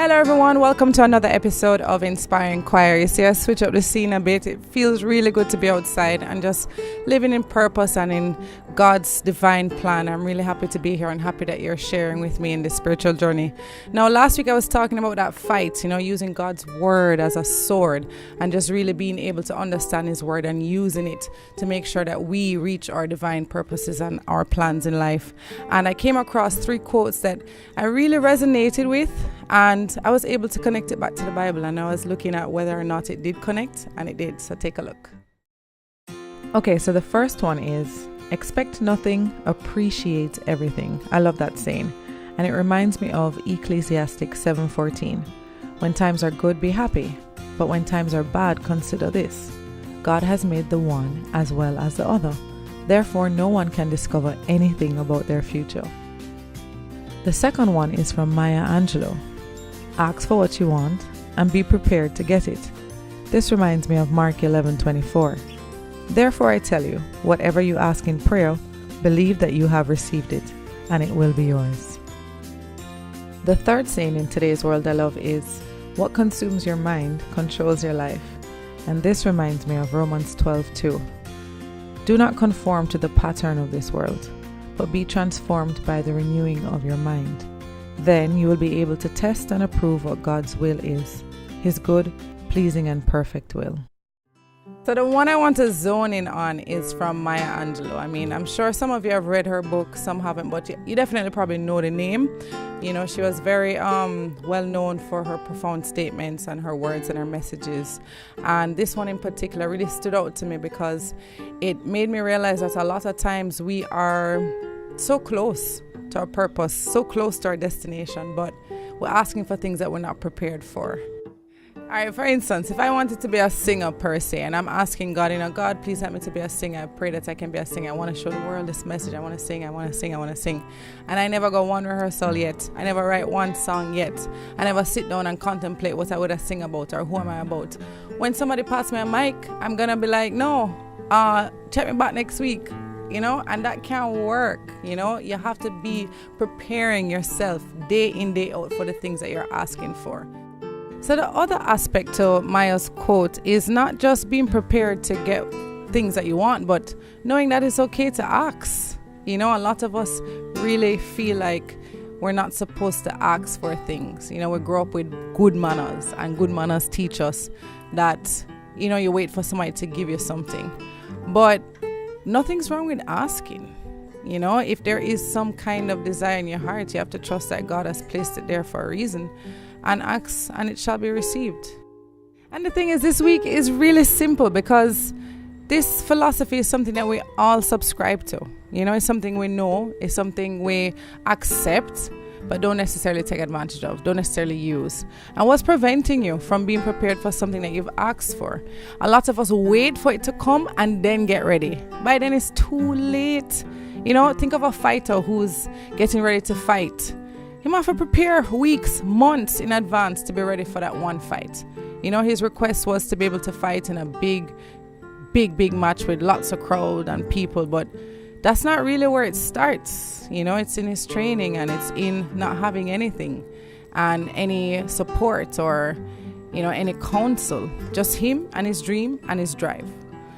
Hello everyone, welcome to another episode of Inspire, Inquire. You see, I switch up the scene a bit. It feels really good to be outside and just living in purpose and in God's divine plan. I'm really happy to be here and happy that you're sharing with me in this spiritual journey. Now, last week I was talking about that fight, using God's word as a sword and just really being able to understand his word and using it to make sure that we reach our divine purposes and our plans in life. And I came across 3 quotes that I really resonated with, and I was able to connect it back to the Bible, and I was looking at whether or not it did connect, and it did. So take a look. Okay, so the first one is, expect nothing, appreciate everything. I love that saying, and it reminds me of Ecclesiastes 7:14. When times are good, be happy, but when times are bad, consider this. God has made the one as well as the other. Therefore, no one can discover anything about their future. The second one is from Maya Angelou. Ask for what you want and be prepared to get it. This reminds me of Mark 11:24. Therefore I tell you, whatever you ask in prayer, believe that you have received it, and it will be yours. The third saying in today's world I love is, what consumes your mind controls your life. And this reminds me of Romans 12:2. Do not conform to the pattern of this world, but be transformed by the renewing of your mind. Then you will be able to test and approve what God's will is, his good, pleasing, and perfect will. So the one I want to zone in on is from Maya Angelou. I mean, I'm sure some of you have read her book, some haven't, but you definitely probably know the name. She was very well known for her profound statements and her words and her messages. And this one in particular really stood out to me because it made me realize that a lot of times we are so close to our purpose, so close to our destination, but we're asking for things that we're not prepared for. All right, for instance, if I wanted to be a singer per se, and I'm asking God, God, please help me to be a singer. I pray that I can be a singer. I want to show the world this message. I want to sing. And I never go one rehearsal yet. I never write one song yet. I never sit down and contemplate what I would have sing about or who am I about. When somebody passes me a mic, I'm going to be like, no, check me back next week. And that can't work. You have to be preparing yourself day in, day out for the things that you're asking for. So the other aspect to Maya's quote is not just being prepared to get things that you want, but knowing that it's okay to ask. A lot of us really feel like we're not supposed to ask for things. We grow up with good manners, and good manners teach us that, you wait for somebody to give you something. But nothing's wrong with asking. If there is some kind of desire in your heart, you have to trust that God has placed it there for a reason, and ask and it shall be received. And the thing is, this week is really simple because this philosophy is something that we all subscribe to. It's something we know, it's something we accept, but don't necessarily take advantage of, don't necessarily use. And what's preventing you from being prepared for something that you've asked for? A lot of us wait for it to come and then get ready. By then it's too late. Think of a fighter who's getting ready to fight. He might have to prepare weeks, months in advance to be ready for that one fight. His request was to be able to fight in a big match with lots of crowd and people, but that's not really where it starts. It's in his training, and it's in not having anything and any support or, any counsel, just him and his dream and his drive.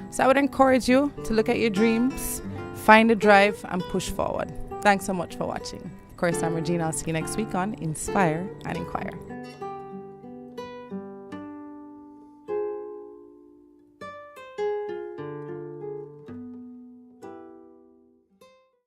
So I would encourage you to look at your dreams, find a drive, and push forward. Thanks so much for watching. Of course, I'm Regina. I'll see you next week on Inspire and Inquire.